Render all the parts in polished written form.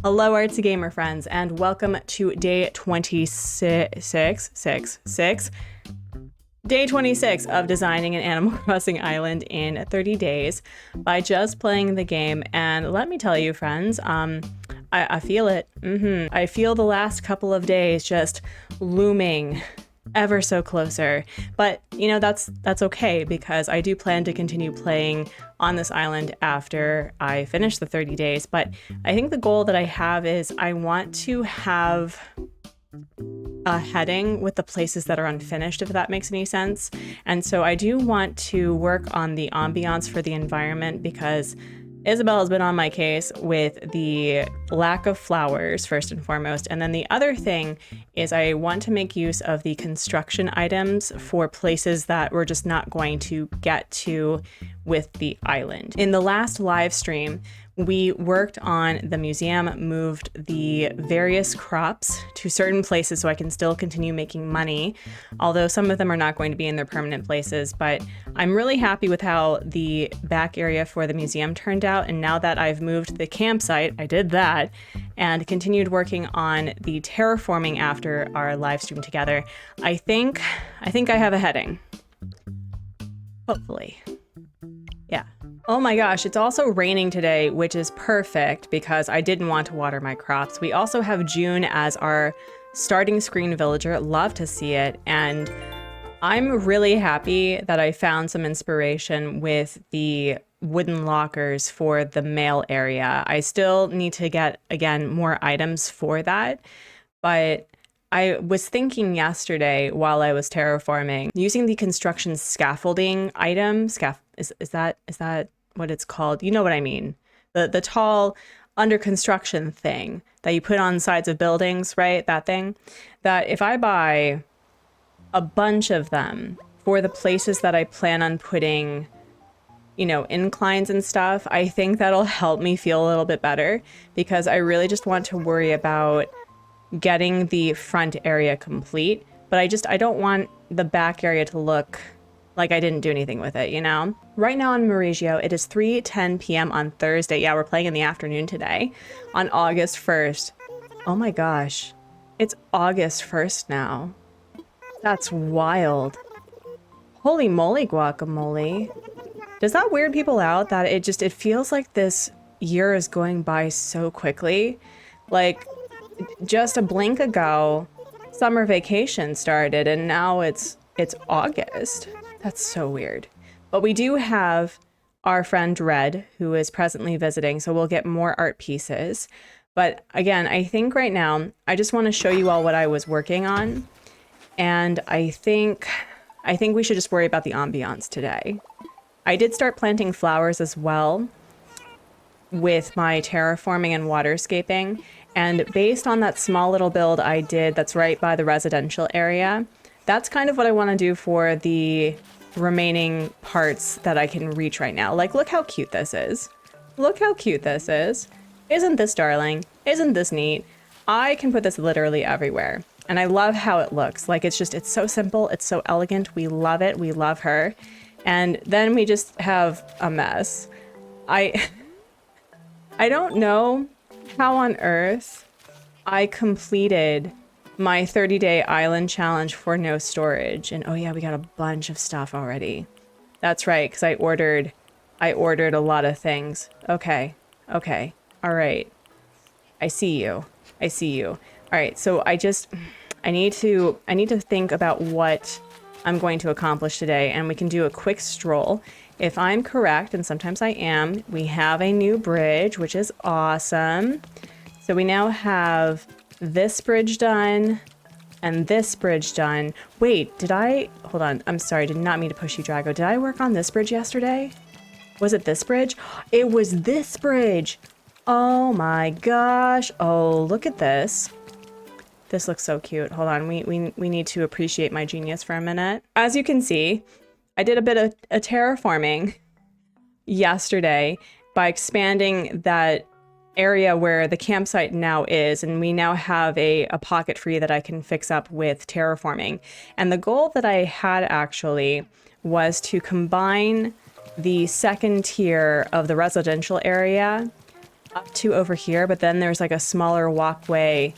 Hello, Artsy Gamer friends, and welcome to day 26 of designing an Animal Crossing island in 30 days by just playing the game. And let me tell you, friends, I feel it. I feel the last couple of days just looming ever so closer. But you know, that's okay, because I do plan to continue playing on this island after I finish the 30 days. But I think the goal that I have is I want to have a heading with the places that are unfinished, if that makes any sense. And so I do want to work on the ambiance for the environment, because Isabelle has been on my case with the lack of flowers, first and foremost. And then the other thing is I want to make use of the construction items for places that we're just not going to get to with the island. In the last live stream, we worked on the museum, moved the various crops to certain places so I can still continue making money, although some of them are not going to be in their permanent places. But I'm really happy with how the back area for the museum turned out. And now that I've moved the campsite, I did that and continued working on the terraforming after our live stream together. I think I have a heading. Hopefully. Yeah. Oh my gosh, it's also raining today, which is perfect because I didn't want to water my crops. We also have June as our starting screen villager. Love to see it. And I'm really happy that I found some inspiration with the wooden lockers for the mail area. I still need to get, again, more items for that. But I was thinking yesterday while I was terraforming, using the construction scaffolding item, is that what it's called? You know what I mean? The tall under construction thing that you put on sides of buildings, right? That thing. That if I buy a bunch of them for the places that I plan on putting, you know, inclines and stuff, I think that'll help me feel a little bit better, because I really just want to worry about getting the front area complete, but I don't want the back area to look like I didn't do anything with it, you know? Right now on Mauricio, it is 3:10 p.m. on Thursday. Yeah, we're playing in the afternoon today on August 1st. Oh my gosh, it's August 1st now. That's wild. Holy moly guacamole. Does that weird people out that it feels like this year is going by so quickly? Like, just a blink ago, summer vacation started, and now it's August. That's so weird. But we do have our friend Red, who is presently visiting, so we'll get more art pieces. But again, I think right now, I just want to show you all what I was working on. And I think we should just worry about the ambiance today. I did start planting flowers as well with my terraforming and waterscaping. And based on that small little build I did that's right by the residential area, that's kind of what I want to do for the remaining parts that I can reach right now. Like, look how cute this is. Look how cute this is. Isn't this darling? Isn't this neat? I can put this literally everywhere. And I love how it looks. Like, it's so simple. It's so elegant. We love it. We love her. And then we just have a mess. I don't know how on earth I completed my 30-day island challenge for no storage. And oh yeah, we got a bunch of stuff already. That's right, because I ordered a lot of things. Okay. All right. I see you. All right, so I need to think about what I'm going to accomplish today, and we can do a quick stroll. If I'm correct, and sometimes I am, we have a new bridge, which is awesome. So we now have this bridge done and this bridge done. Wait, hold on. I'm sorry, did not mean to push you, Drago. Did I work on this bridge yesterday? Was it this bridge? It was this bridge. Oh my gosh. Oh, look at this. This looks so cute. Hold on, we need to appreciate my genius for a minute. As you can see, I did a bit of a terraforming yesterday by expanding that area where the campsite now is, and we now have a pocket free that I can fix up with terraforming. And the goal that I had actually was to combine the second tier of the residential area up to over here, but then there's like a smaller walkway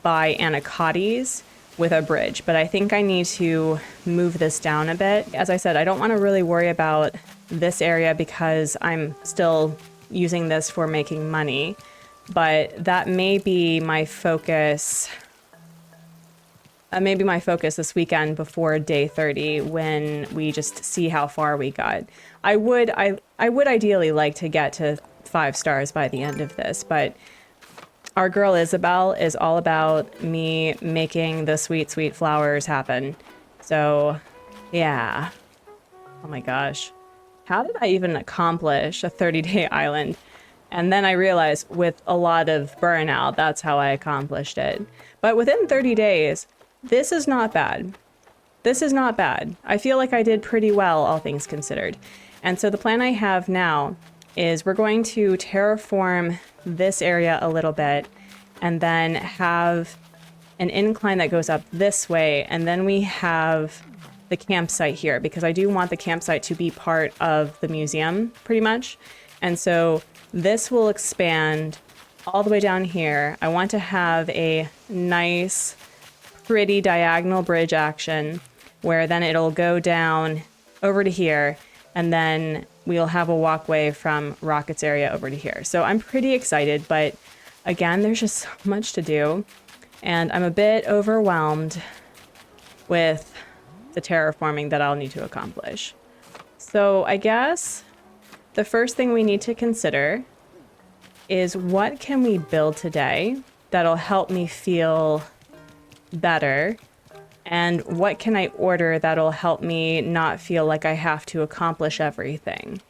by anacondas with a bridge. But I think I need to move this down a bit. As I said, I don't want to really worry about this area because I'm still using this for making money, but that may be my focus. Maybe my focus this weekend before day 30 when we just see how far we got. I would ideally like to get to 5 stars by the end of this, but our girl Isabelle is all about me making the sweet, sweet flowers happen. So, yeah. Oh my gosh. How did I even accomplish a 30-day island? And then I realized with a lot of burnout, that's how I accomplished it. But within 30 days, this is not bad. This is not bad. I feel like I did pretty well, all things considered. And so the plan I have now is we're going to terraform this area a little bit and then have an incline that goes up this way. And then we have the campsite here because I do want the campsite to be part of the museum pretty much. And so this will expand all the way down here. I want to have a nice, pretty diagonal bridge action where then it'll go down over to here and then we'll have a walkway from Rocket's area over to here. So I'm pretty excited, but again, there's just so much to do and I'm a bit overwhelmed with the terraforming that I'll need to accomplish. So I guess the first thing we need to consider is what can we build today that'll help me feel better, and what can I order that'll help me not feel like I have to accomplish everything.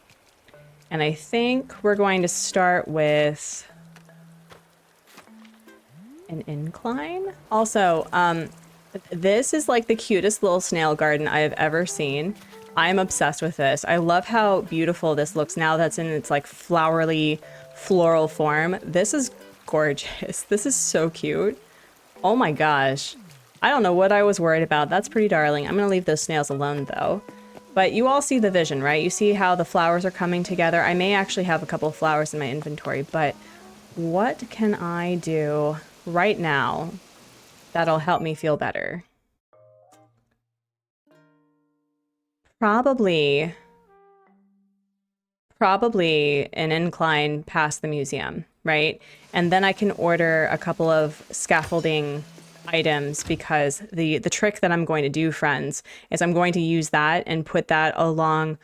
And I think we're going to start with an incline. Also, this is like the cutest little snail garden I have ever seen. I'm obsessed with this. I love how beautiful this looks now that's in its like flowery floral form. This is gorgeous. This is so cute. Oh my gosh. I don't know what I was worried about. That's pretty darling. I'm gonna leave those snails alone though. But you all see the vision, right? You see how the flowers are coming together. I may actually have a couple of flowers in my inventory, but what can I do right now that'll help me feel better? Probably an incline past the museum, right? And then I can order a couple of scaffolding items because the trick that I'm going to do, friends, is I'm going to use that and put that along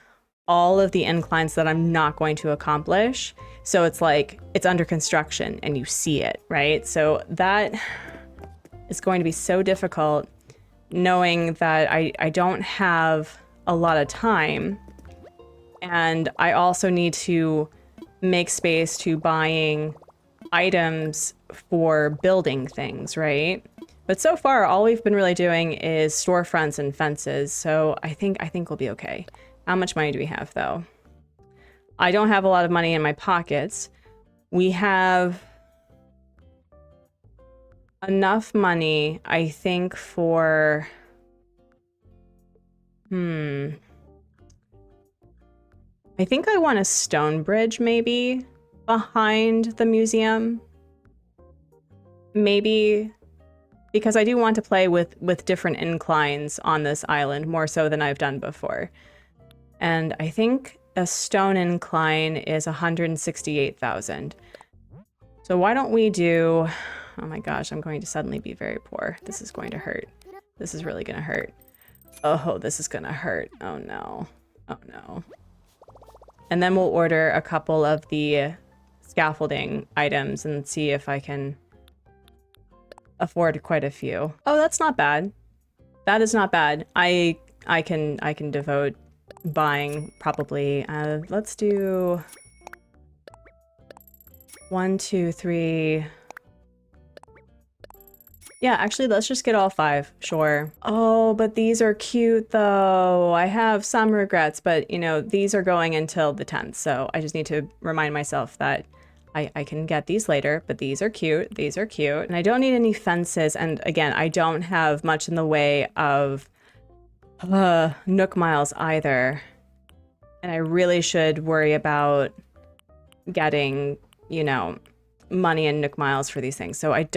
all of the inclines that I'm not going to accomplish. So it's like it's under construction and you see it, right? So that is going to be so difficult knowing that I don't have a lot of time. And I also need to make space to buying items for building things, right? But so far, all we've been really doing is storefronts and fences. So I think we'll be okay. How much money do we have though? I don't have a lot of money in my pockets. We have enough money, I think, for... I think I want a stone bridge, maybe, behind the museum. Maybe, because I do want to play with different inclines on this island, more so than I've done before. And I think a stone incline is 168,000. So why don't we do... Oh my gosh, I'm going to suddenly be very poor. This is going to hurt. This is really going to hurt. Oh, this is going to hurt. Oh no. Oh no. And then we'll order a couple of the scaffolding items and see if I can afford quite a few. Oh, that's not bad. That is not bad. I can devote buying probably. Let's do 1, 2, 3. Yeah, actually, let's just get all 5. Sure. Oh, but these are cute, though. I have some regrets, but, you know, these are going until the 10th, so I just need to remind myself that I can get these later, but these are cute. These are cute. And I don't need any fences, and again, I don't have much in the way of Nook miles either. And I really should worry about getting you know, money and Nook miles for these things. So I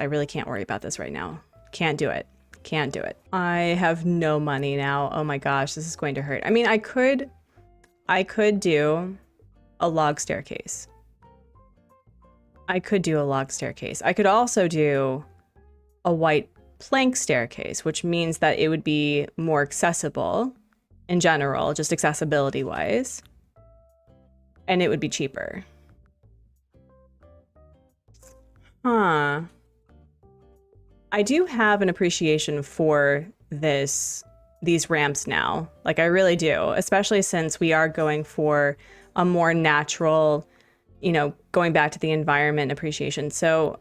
really can't worry about this right now. Can't do it. Can't do it. I have no money now. Oh my gosh, this is going to hurt. I mean, I could do a log staircase. I could do a log staircase. I could also do a white plank staircase, which means that it would be more accessible in general, just accessibility wise. And it would be cheaper. Huh. I do have an appreciation for these ramps now. Like, I really do, especially since we are going for a more natural, you know, going back to the environment appreciation. So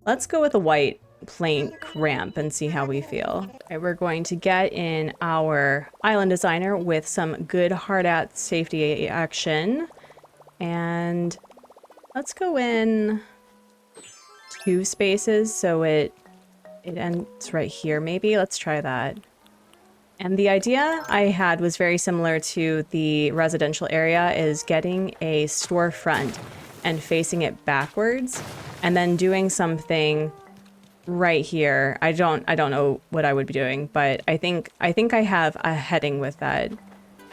let's go with a white plank ramp and see how we feel. Okay, we're going to get in our island designer with some good hard at safety action. And let's go in 2 spaces so it ends right here maybe. Let's try that. And the idea I had was very similar to the residential area, is getting a storefront and facing it backwards and then doing something right here. I don't know what I would be doing, but I think I have a heading with that.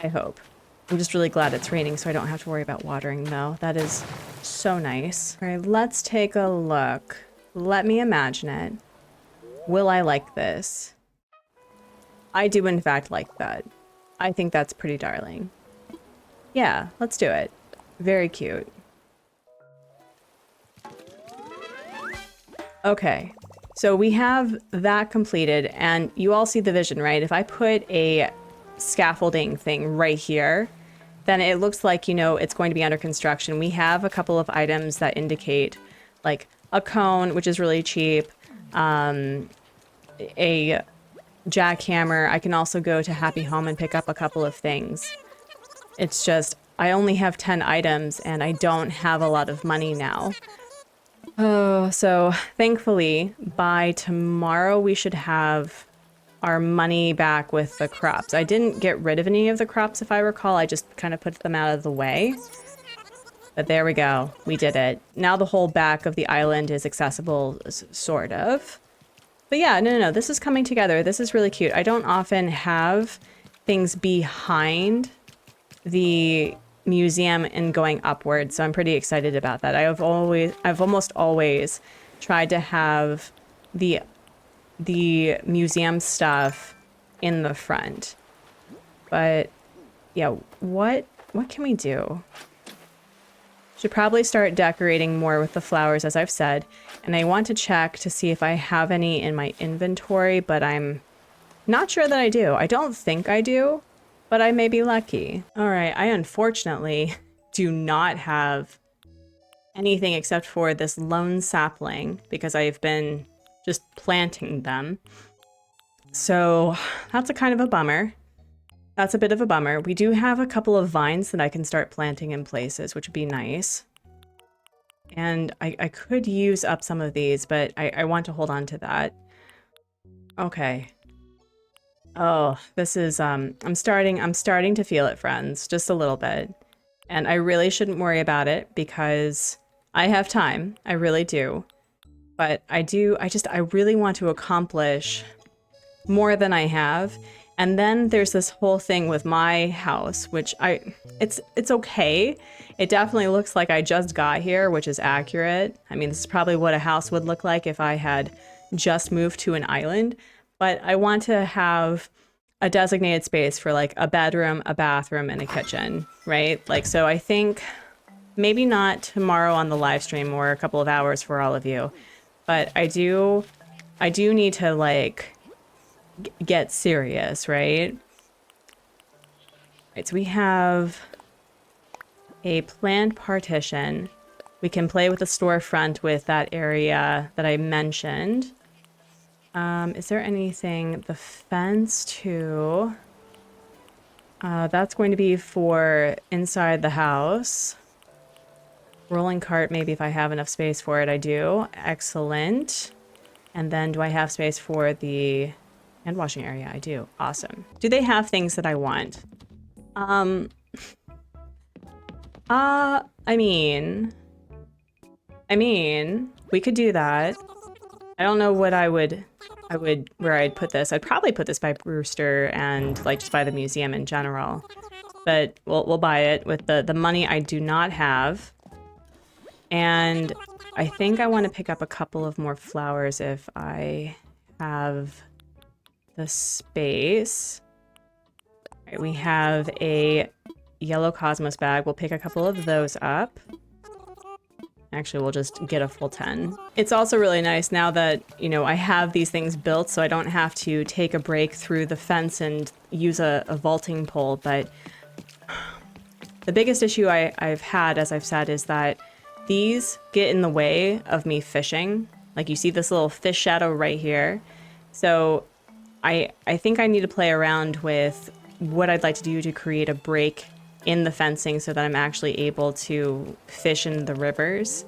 I hope. I'm just really glad it's raining so I don't have to worry about watering though. That is so nice. All right, let's take a look. Let me imagine it. Will I like this? I do in fact like that. I think that's pretty darling. Yeah, let's do it. Very cute. Okay, so we have that completed and you all see the vision, right? If I put a scaffolding thing right here, then it looks like, you know, it's going to be under construction. We have a couple of items that indicate like a cone, which is really cheap, a jackhammer. I can also go to Happy Home and pick up a couple of things. It's just, I only have 10 items and I don't have a lot of money now. Oh, so thankfully by tomorrow we should have our money back with the crops. I didn't get rid of any of the crops if I recall. I just kind of put them out of the way. But there we go. We did it. Now the whole back of the island is accessible, sort of. But yeah, no. This is coming together. This is really cute. I don't often have things behind the museum and going upward, so I'm pretty excited about that. I've almost always tried to have the museum stuff in the front. But yeah, what can we do? Should probably start decorating more with the flowers, as I've said. And I want to check to see if I have any in my inventory, but I'm not sure that I do. I don't think I do, but I may be lucky. All right, I unfortunately do not have anything except for this lone sapling because I've been just planting them. So that's a kind of a bummer. That's a bit of a bummer. We do have a couple of vines that I can start planting in places, which would be nice. And I could use up some of these, but I want to hold on to that. Okay. Oh, this is, I'm starting to feel it, friends, just a little bit. And I really shouldn't worry about it because I have time. I really do. But I really want to accomplish more than I have. And then there's this whole thing with my house, which it's okay. It definitely looks like I just got here, which is accurate. I mean, this is probably what a house would look like if I had just moved to an island. But I want to have a designated space for like a bedroom, a bathroom, and a kitchen, right? Like, so I think maybe not tomorrow on the live stream or a couple of hours for all of you, but I do need to like get serious, right? Right, so we have a planned partition. We can play with the storefront with that area that I mentioned. Is there anything? The fence too. That's going to be for inside the house. Rolling cart, maybe if I have enough space for it, I do. Excellent. And then do I have space for the hand washing area? I do. Awesome. Do they have things that I want? I mean, we could do that. I don't know what where I'd put this. I'd probably put this by Brewster and like just by the museum in general. But we'll buy it with the money I do not have. And I think I want to pick up a couple of more flowers if I have the space. All right, we have a yellow cosmos bag. We'll pick a couple of those up. Actually, we'll just get a full 10. It's also really nice now that, you know, I have these things built so I don't have to take a break through the fence and use a vaulting pole. But the biggest issue I've had, as I've said, is that these get in the way of me fishing. Like you see this little fish shadow right here. So I think I need to play around with what I'd like to do to create a break in the fencing so that I'm actually able to fish in the rivers.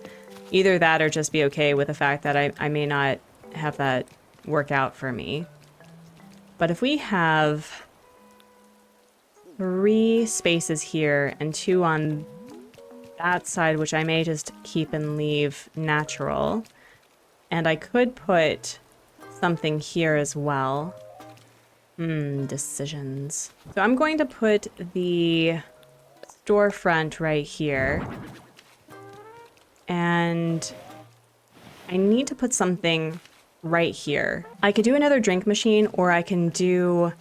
Either that or just be okay with the fact that I may not have that work out for me. But if we have 3 spaces here and 2 on that side, which I may just keep and leave natural, and I could put something here as well. Decisions. So I'm going to put the storefront right here. And I need to put something right here. I could do another drink machine, or I can do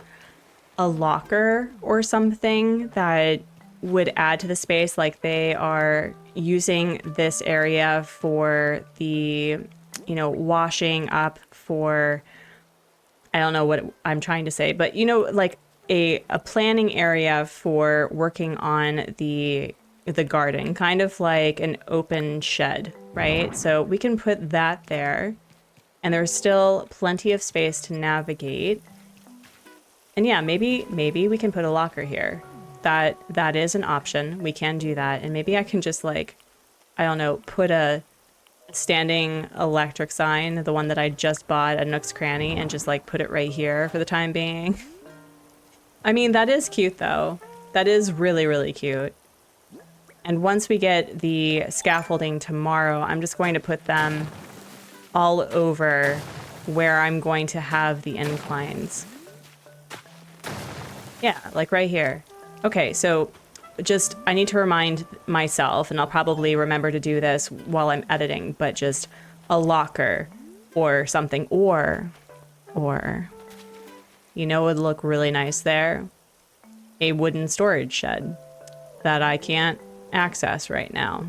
a locker or something that would add to the space. Like they are using this area for the, you know, washing up for, I don't know what I'm trying to say, but you know, like a planning area for working on the garden, kind of like an open shed, right? So we can put that there, and there's still plenty of space to navigate. And yeah, maybe we can put a locker here. That is an option. We can do that. And maybe I can just like, I don't know, put a standing electric sign, the one that I just bought at Nook's Cranny, and just like put it right here for the time being. I mean, that is cute though. That is really, really cute. And once we get the scaffolding tomorrow, I'm just going to put them all over where I'm going to have the inclines. Yeah, like right here. Okay, so just, I need to remind myself, and I'll probably remember to do this while I'm editing, but just a locker or something, or, you know, it would look really nice there. A wooden storage shed that I can't access right now.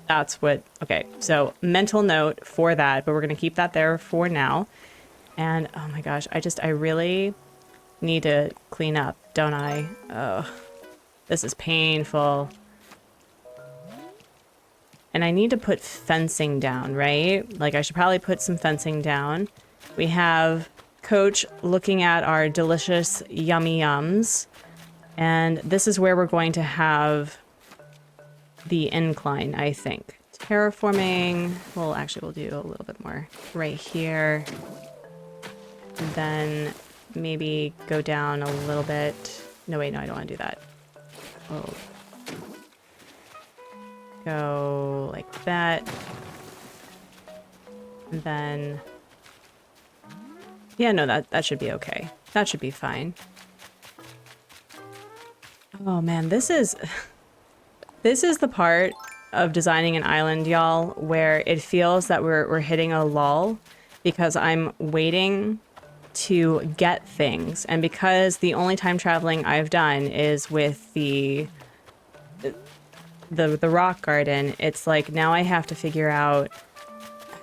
That's what, okay, so mental note for that, but we're gonna keep that there for now. And oh my gosh, I really need to clean up, don't I? Oh, this is painful. And I need to put fencing down, right? Like I should probably put some fencing down. We have Coach looking at our delicious yummy yums. And this is where we're going to have the incline, I think. Terraforming, well, actually we'll do a little bit more right here. And then maybe go down a little bit. No, wait, no, I don't want to do that. Oh. Go like that. And then, yeah, no, that should be okay. That should be fine. Oh man, this is the part of designing an island, y'all, where it feels that we're hitting a lull because I'm waiting to get things. And because the only time traveling I've done is with the rock garden, it's like now I have to figure out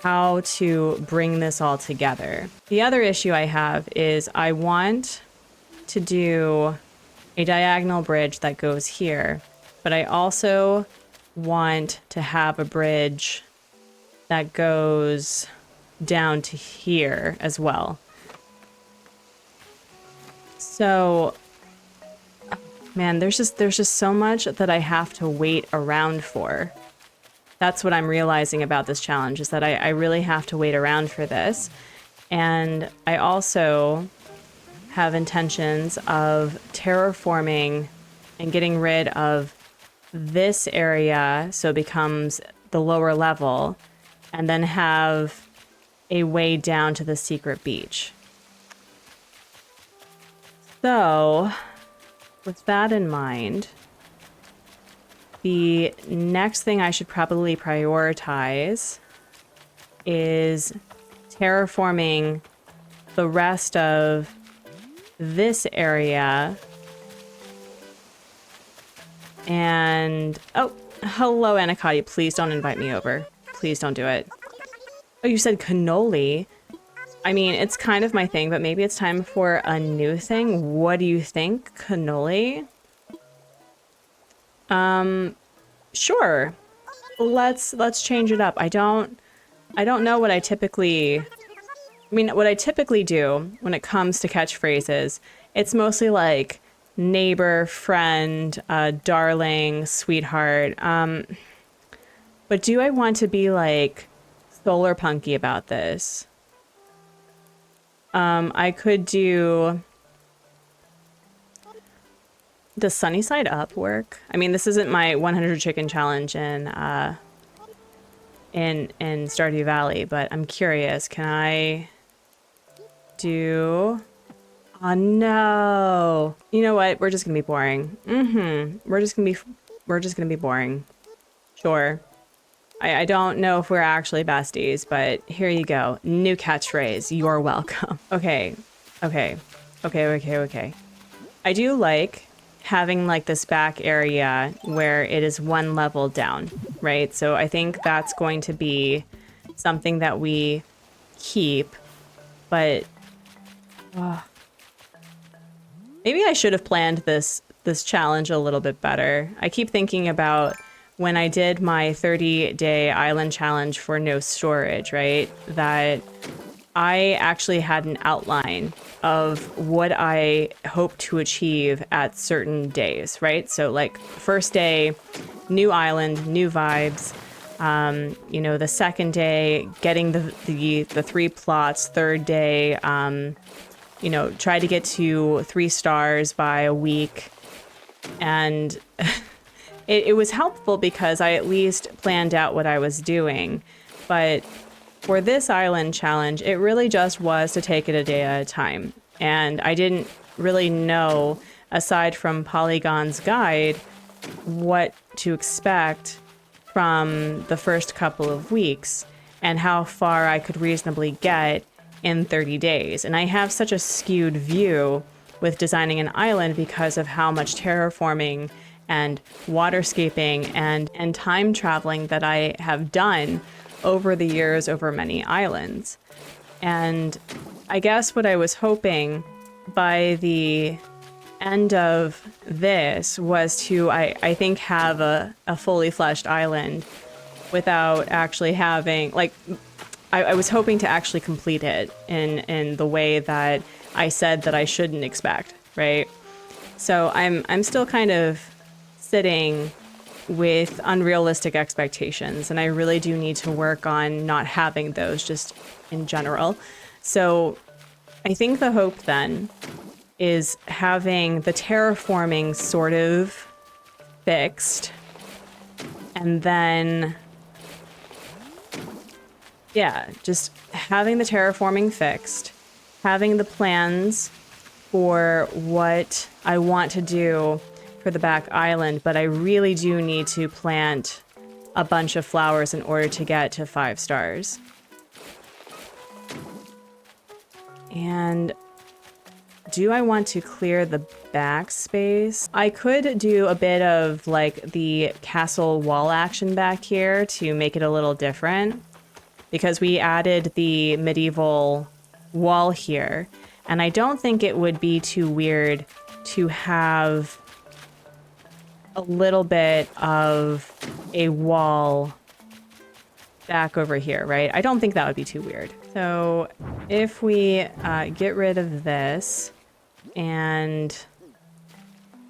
how to bring this all together. The other issue I have is I want to do a diagonal bridge that goes here, but I also want to have a bridge that goes down to here as well. So, man, there's just so much that I have to wait around for. That's what I'm realizing about this challenge, is that I really have to wait around for this. And I also have intentions of terraforming and getting rid of this area, so it becomes the lower level, and then have a way down to the secret beach. So, with that in mind, the next thing I should probably prioritize is terraforming the rest of this area. And, oh, hello, Anacati. Please don't invite me over. Please don't do it. Oh, you said cannoli. I mean, it's kind of my thing, but maybe it's time for a new thing. What do you think? Cannoli? Sure. Let's change it up. I don't know what I typically... I mean, what I typically do when it comes to catchphrases, it's mostly like neighbor, friend, darling, sweetheart. But do I want to be like solar punky about this? I could do... Does Sunny Side Up work? I mean, this isn't my 100 chicken challenge in Stardew Valley, but I'm curious. Can I do... Oh no. You know what? We're just gonna be boring. We're just gonna be boring. Sure. I don't know if we're actually besties, but here you go. New catchphrase. You're welcome. Okay. I do like having like this back area where it is one level down, right? So I think that's going to be something that we keep, but maybe I should have planned this challenge a little bit better. I keep thinking about when I did my 30-day island challenge for no storage, right? That I actually had an outline of what I hope to achieve at certain days, right? So like first day, new island, new vibes. You know, the second day, getting the 3 plots. Third day, you know, try to get to 3 stars by a week. And it was helpful because I at least planned out what I was doing. But for this island challenge, it really just was to take it a day at a time. And I didn't really know, aside from Polygon's guide, what to expect from the first couple of weeks and how far I could reasonably get in 30 days. And I have such a skewed view with designing an island because of how much terraforming and waterscaping and time traveling that I have done over the years over many islands. And I guess what I was hoping by the end of this was to, I think, have a fully fleshed island without actually having, like, I was hoping to actually complete it in the way that I said that I shouldn't expect, right? So I'm still kind of sitting with unrealistic expectations, and I really do need to work on not having those just in general. So I think the hope then is having the terraforming sort of fixed, and then, yeah, just having the terraforming fixed, having the plans for what I want to do for the back island, but I really do need to plant a bunch of flowers in order to get to 5 stars. And do I want to clear the backspace? I could do a bit of like the castle wall action back here to make it a little different, because we added the medieval wall here, and I don't think it would be too weird to have a little bit of a wall back over here, right? I don't think that would be too weird. So if we get rid of this and...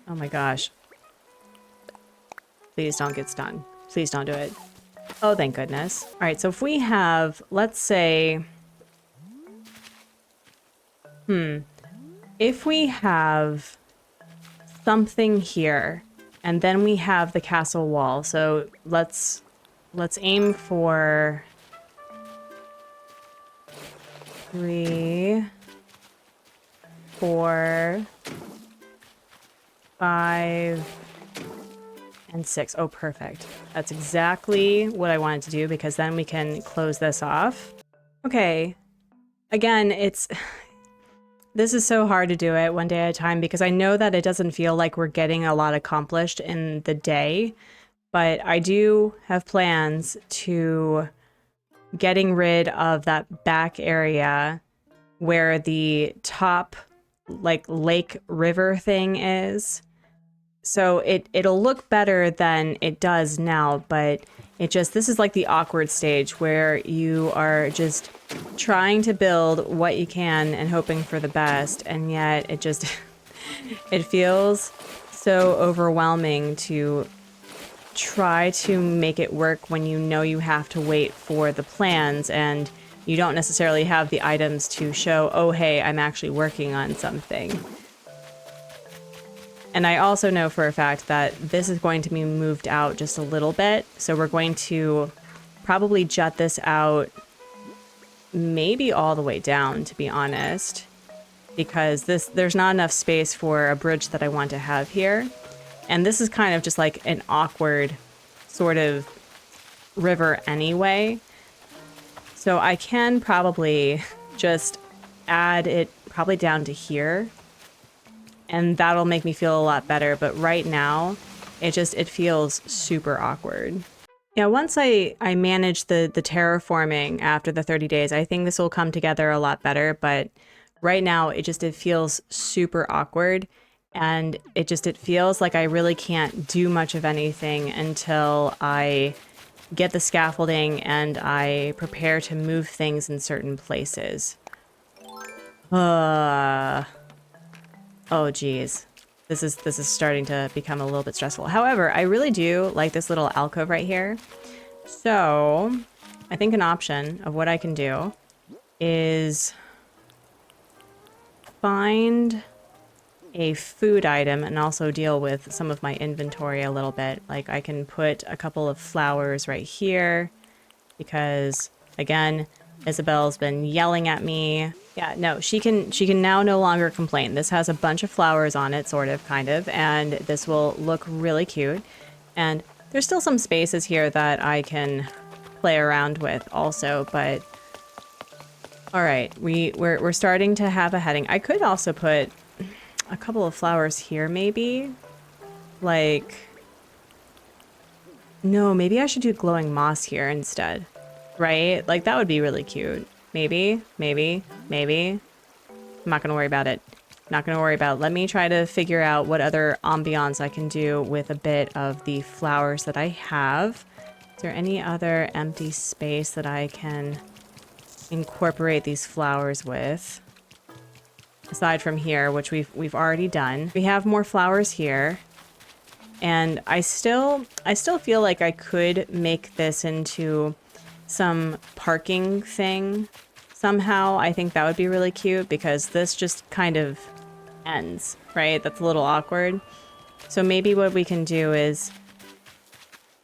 Oh my gosh. Please don't get stunned. Please don't do it. Oh, thank goodness. All right, so if we have, let's say... If we have something here And then we have the castle wall. So let's aim for 3, 4, 5, and 6. Oh, perfect. That's exactly what I wanted to do because then we can close this off. Okay. Again, this is so hard to do it one day at a time because I know that it doesn't feel like we're getting a lot accomplished in the day, but I do have plans to getting rid of that back area where the top like lake river thing is. So it'll look better than it does now, but this is like the awkward stage where you are just trying to build what you can and hoping for the best, and yet it feels so overwhelming to try to make it work when you know you have to wait for the plans and you don't necessarily have the items to show, oh hey, I'm actually working on something. And I also know for a fact that this is going to be moved out just a little bit. So we're going to probably jut this out maybe all the way down, to be honest, because there's not enough space for a bridge that I want to have here. And this is kind of just like an awkward sort of river anyway. So I can probably just add it probably down to here. And that'll make me feel a lot better. But right now, it feels super awkward. Yeah, once I manage the terraforming after the 30 days, I think this will come together a lot better. But right now, it feels super awkward. And it feels like I really can't do much of anything until I get the scaffolding and I prepare to move things in certain places. Oh geez, this is starting to become a little bit stressful. However, I really do like this little alcove right here. So I think an option of what I can do is find a food item and also deal with some of my inventory a little bit. Like I can put a couple of flowers right here because again, Isabelle's been yelling at me. Yeah, no, she can now no longer complain. This has a bunch of flowers on it, sort of, kind of, and this will look really cute. And there's still some spaces here that I can play around with also, but all right, we're starting to have a heading. I could also put a couple of flowers here, maybe. Like, no, maybe I should do glowing moss here instead. Right? Like, that would be really cute. Maybe. I'm not gonna worry about it. Not gonna worry about it. Let me try to figure out what other ambiance I can do with a bit of the flowers that I have. Is there any other empty space that I can incorporate these flowers with? Aside from here, which we've already done. We have more flowers here. And I still feel like I could make this into some parking thing somehow. I think that would be really cute because this just kind of ends, right? That's a little awkward. So maybe what we can do is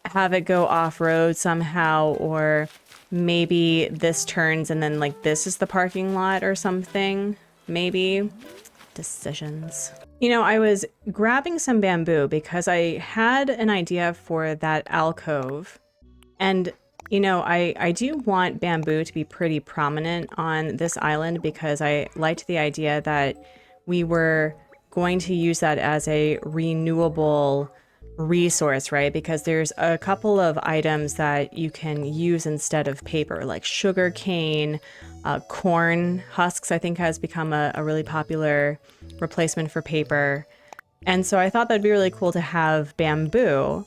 have it go off-road somehow, or maybe this turns and then like this is the parking lot or something. Maybe. Decisions. You know, I was grabbing some bamboo because I had an idea for that alcove, and you know, I do want bamboo to be pretty prominent on this island because I liked the idea that we were going to use that as a renewable resource, right? Because there's a couple of items that you can use instead of paper, like sugar cane, corn husks, I think has become a really popular replacement for paper. And so I thought that'd be really cool to have bamboo.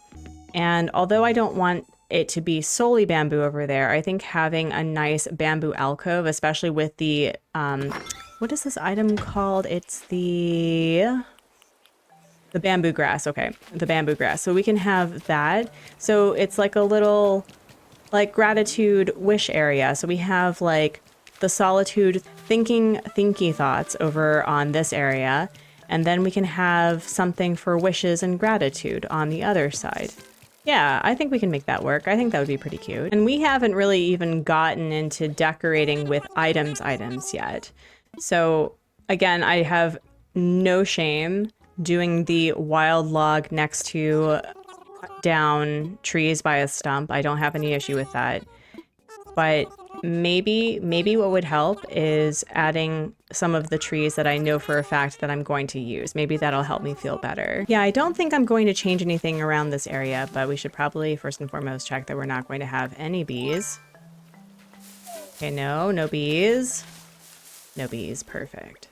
And although I don't want it to be solely bamboo over there, I think having a nice bamboo alcove, especially with the, what is this item called? It's the bamboo grass. Okay, the bamboo grass. So we can have that. So it's like a little, like, gratitude wish area. So we have like the solitude thinky thoughts over on this area. And then we can have something for wishes and gratitude on the other side. Yeah, I think we can make that work. I think that would be pretty cute. And we haven't really even gotten into decorating with items yet. So again, I have no shame doing the wild log next to down trees by a stump. I don't have any issue with that. But maybe what would help is adding some of the trees that I know for a fact that I'm going to use. Maybe that'll help me feel better. Yeah, I don't think I'm going to change anything around this area, but we should probably first and foremost check that we're not going to have any bees. Okay, no bees. No bees, perfect.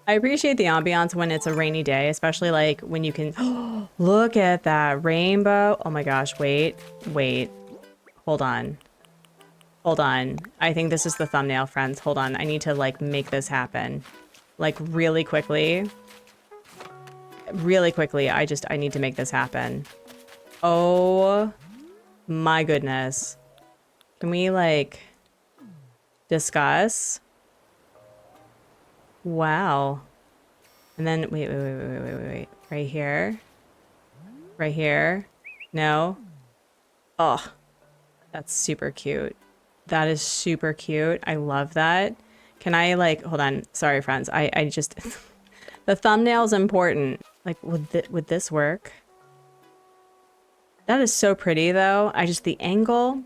I appreciate the ambiance when it's a rainy day, especially like when you can, look at that rainbow. Oh my gosh, wait, hold on. Hold on. I think this is the thumbnail, friends. Hold on. I need to like make this happen. Like really quickly. Really quickly. I need to make this happen. Oh my goodness. Can we like discuss? Wow. And then wait. Right here. Right here. No. Oh, that's super cute. That is super cute. I love that. Can I like, hold on. Sorry, friends. I just, the thumbnail's important. Like, would this work? That is so pretty though. The angle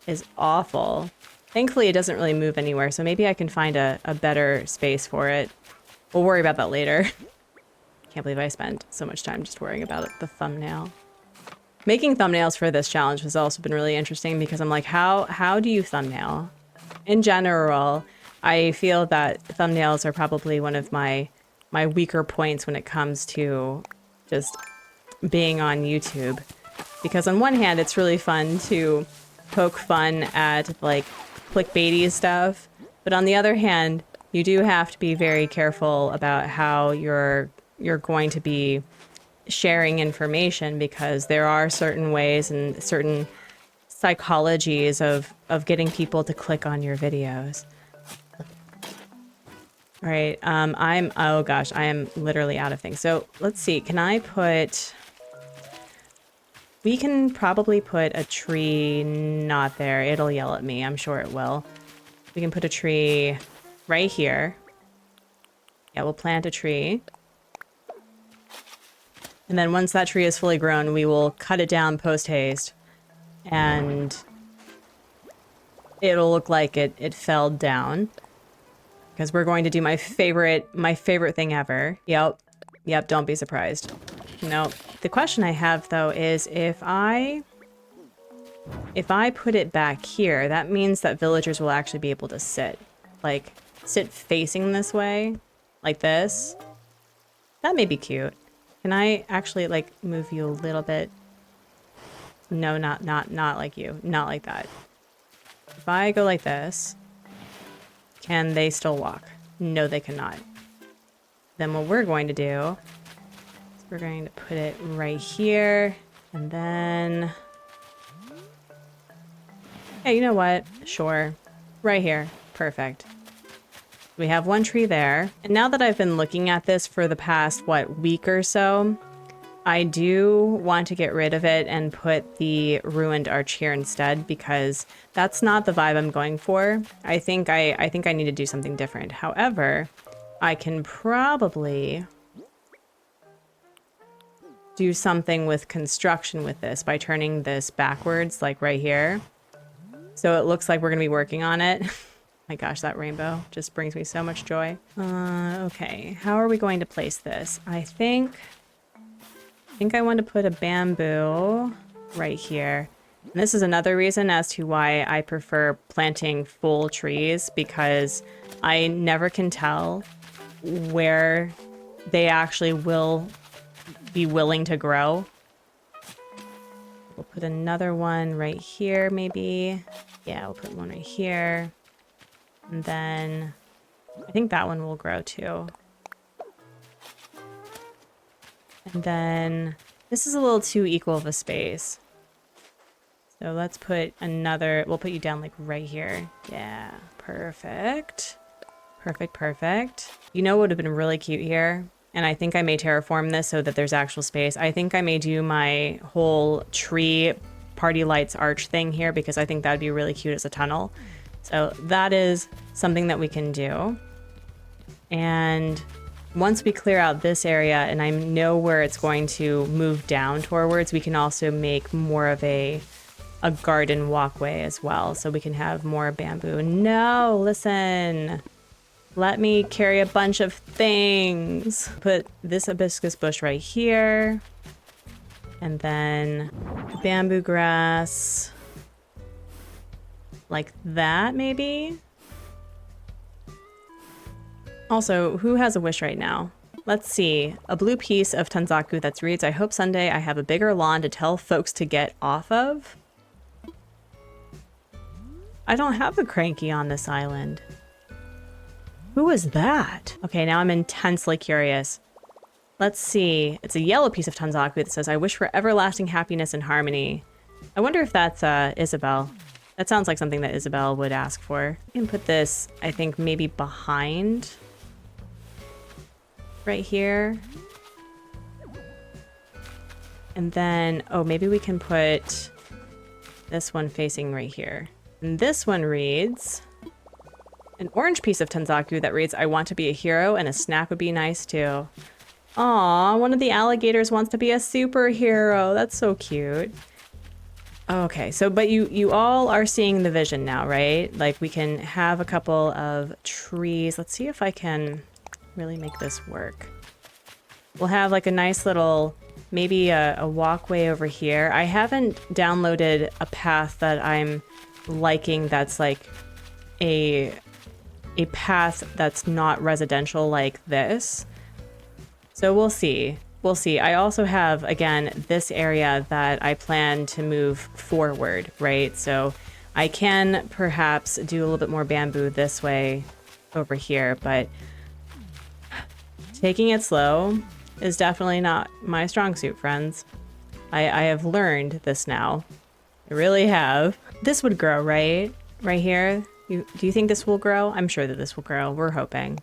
is awful. Thankfully, it doesn't really move anywhere. So maybe I can find a better space for it. We'll worry about that later. Can't believe I spent so much time just worrying about it, the thumbnail. Making thumbnails for this challenge has also been really interesting because I'm like, how do you thumbnail? In general, I feel that thumbnails are probably one of my weaker points when it comes to just being on YouTube. Because on one hand, it's really fun to poke fun at like clickbaity stuff. But on the other hand, you do have to be very careful about how you're going to be sharing information, because there are certain ways and certain psychologies of getting people to click on your videos. All right, oh gosh, I am literally out of things. So let's see, we can probably put a tree not there. It'll yell at me, I'm sure it will. We can put a tree right here. Yeah, we'll plant a tree. And then once that tree is fully grown, we will cut it down post-haste. And it'll look like it fell down. Because we're going to do my favorite thing ever. Yep, don't be surprised. No, the question I have though is if I put it back here, that means that villagers will actually be able to sit. Like, sit facing this way, like this. That may be cute. Can I actually like move you a little bit? No, not like you. Not like that. If I go like this, can they still walk? No, they cannot. Then what we're going to do is we're going to put it right here, and then, hey, you know what? Sure. Right here. Perfect. We have one tree there. And now that I've been looking at this for the past, week or so, I do want to get rid of it and put the ruined arch here instead, because that's not the vibe I'm going for. I think I need to do something different. However, I can probably do something with construction with this by turning this backwards, like right here. So it looks like we're going to be working on it. My gosh, that rainbow just brings me so much joy. Okay, how are we going to place this? I think I want to put a bamboo right here. And this is another reason as to why I prefer planting full trees, because I never can tell where they actually will be willing to grow. We'll put another one right here, maybe. Yeah, we'll put one right here. And then I think that one will grow too. And then this is a little too equal of a space. So let's put another, we'll put you down like right here. Yeah, perfect. Perfect. You know what would have been really cute here? And I think I may terraform this so that there's actual space. I think I may do my whole tree party lights arch thing here because I think that'd be really cute as a tunnel. So that is something that we can do. And once we clear out this area and I know where it's going to move down towards, we can also make more of a garden walkway as well. So we can have more bamboo. No, listen. Let me carry a bunch of things. Put this hibiscus bush right here. And then bamboo grass. Like that, maybe? Also, who has a wish right now? Let's see. A blue piece of Tanzaku that reads, I hope someday I have a bigger lawn to tell folks to get off of. I don't have a cranky on this island. Who is that? Okay, now I'm intensely curious. Let's see. It's a yellow piece of Tanzaku that says, I wish for everlasting happiness and harmony. I wonder if that's Isabelle. That sounds like something that Isabelle would ask for. I can put this, I think, maybe behind. Right here. And then, oh, maybe we can put this one facing right here. And this one reads... An orange piece of Tanzaku that reads, I want to be a hero, and a snack would be nice too. Aw, one of the alligators wants to be a superhero. That's so cute. Okay, so but you all are seeing the vision now, right? Like we can have a couple of trees. Let's see if I can really make this work. We'll have like a nice little, maybe a walkway over here. I haven't downloaded a path that I'm liking that's like a path that's not residential like this. So we'll see. We'll see. I also have, again, this area that I plan to move forward, right? So I can perhaps do a little bit more bamboo this way over here, but taking it slow is definitely not my strong suit, friends. I have learned this now. I really have. This would grow, right? Right here. Do you think this will grow? I'm sure that this will grow. We're hoping.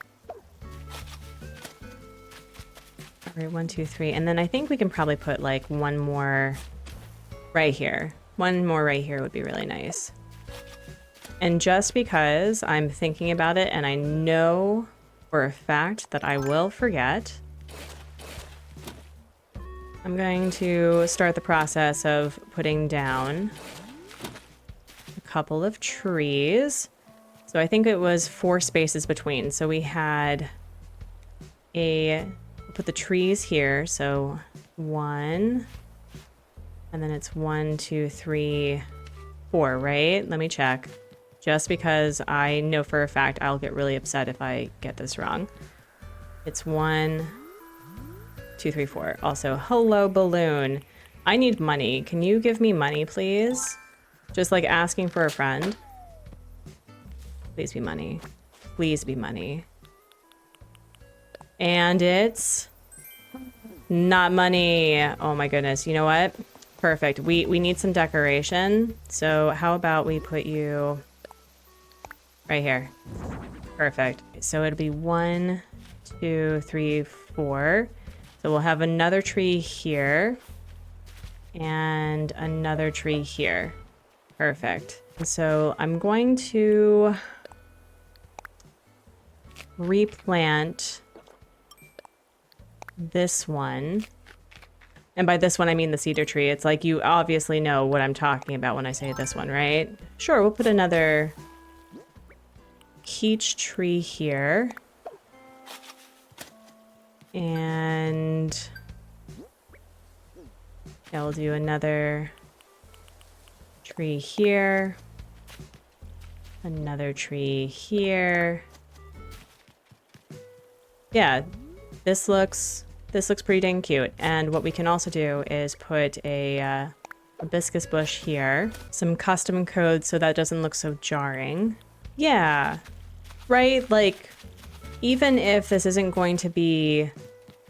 All right, 1, 2, 3. And then I think we can probably put like one more right here. One more right here would be really nice. And just because I'm thinking about it and I know for a fact that I will forget, I'm going to start the process of putting down a couple of trees. So I think it was 4 spaces between. So we had we'll put the trees here. So 1, and then it's 1, 2, 3, 4, right? Let me check. Just because I know for a fact I'll get really upset if I get this wrong. It's 1, 2, 3, 4. Also, hello, balloon. I need money. Can you give me money, please? Just like asking for a friend. Please be money. Please be money. And it's not money. Oh my goodness. You know what? Perfect. We need some decoration. So how about we put you right here? Perfect. So it'll be 1, 2, 3, 4. So we'll have another tree here and another tree here. Perfect. And so I'm going to replant this one. And by this one, I mean the cedar tree. It's like you obviously know what I'm talking about when I say this one, right? Sure, we'll put another peach tree here. And I'll do another tree here. Another tree here. Yeah, this looks pretty dang cute. And what we can also do is put a hibiscus bush here. Some custom codes so that doesn't look so jarring. Yeah, right? Like, even if this isn't going to be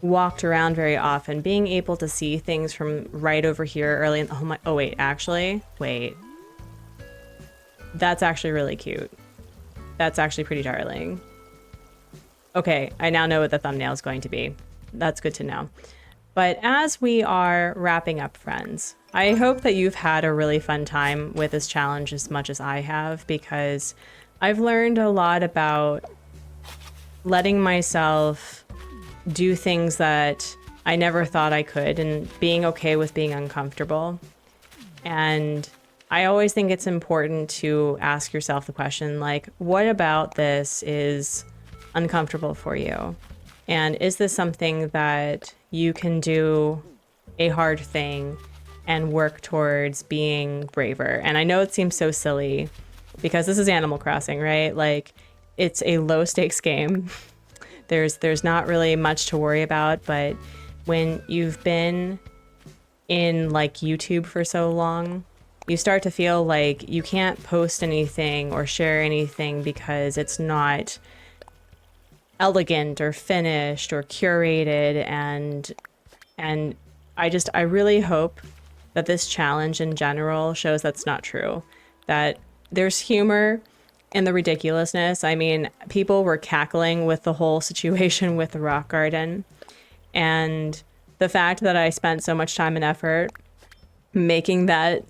walked around very often, being able to see things from right over here early in the wait, that's actually really cute. That's actually pretty darling. Okay, I now know what the thumbnail is going to be. that's good to know. But as we are wrapping up, friends, I hope that you've had a really fun time with this challenge as much as I have, because I've learned a lot about letting myself do things that I never thought I could and being okay with being uncomfortable. And I always think it's important to ask yourself the question, like, what about this is uncomfortable for you? And is this something that you can do a hard thing and work towards being braver? And I know it seems so silly because this is Animal Crossing, right? Like, it's a low stakes game. There's not really much to worry about, but when you've been in like YouTube for so long, you start to feel like you can't post anything or share anything because it's not elegant or finished or curated. And I really hope that this challenge in general shows that's not true, that there's humor in the ridiculousness. I mean, people were cackling with the whole situation with the rock garden, and the fact that I spent so much time and effort making that,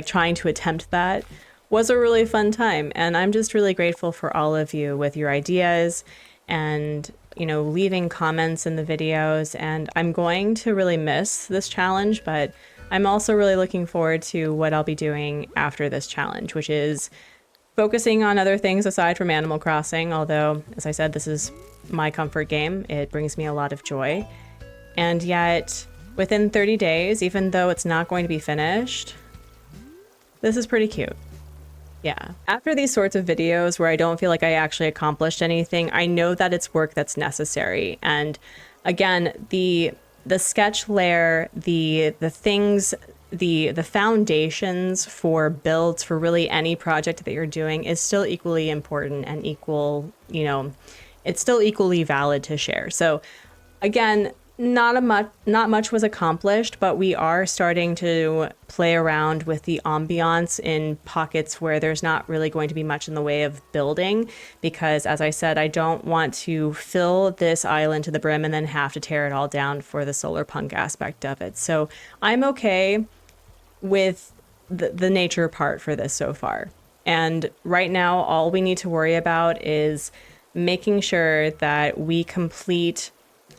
trying to attempt that, was a really fun time. And I'm just really grateful for all of you with your ideas and, you know, leaving comments in the videos. And I'm going to really miss this challenge, but I'm also really looking forward to what I'll be doing after this challenge, which is focusing on other things aside from Animal Crossing. Although, as I said, this is my comfort game. It brings me a lot of joy. And yet, within 30 days, even though it's not going to be finished, this is pretty cute. Yeah. After these sorts of videos where I don't feel like I actually accomplished anything, I know that it's work that's necessary. And again, the sketch layer, the things, the foundations for builds for really any project that you're doing is still equally important and equal, you know, it's still equally valid to share. So again, not much was accomplished, but we are starting to play around with the ambiance in pockets where there's not really going to be much in the way of building, because as I said, I don't want to fill this island to the brim and then have to tear it all down for the solar punk aspect of it. So I'm okay with the nature part for this so far. And right now, all we need to worry about is making sure that we complete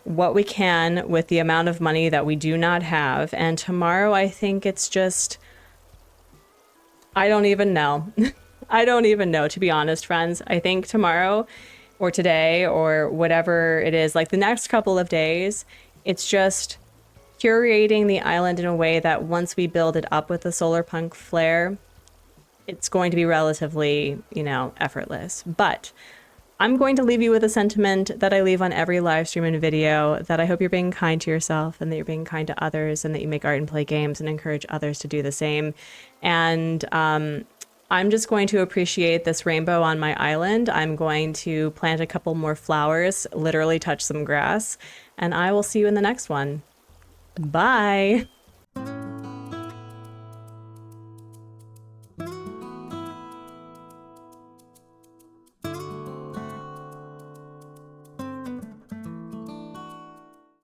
what we can with the amount of money that we do not have. And tomorrow, I think it's just, I don't even know. I don't even know, to be honest, friends. I think tomorrow or today or whatever it is, like the next couple of days, it's just curating the island in a way that once we build it up with the solar punk flair, it's going to be relatively, you know, effortless. But I'm going to leave you with a sentiment that I leave on every live stream and video, that I hope you're being kind to yourself and that you're being kind to others and that you make art and play games and encourage others to do the same. And I'm just going to appreciate this rainbow on my island. I'm going to plant a couple more flowers, literally touch some grass, and I will see you in the next one. Bye.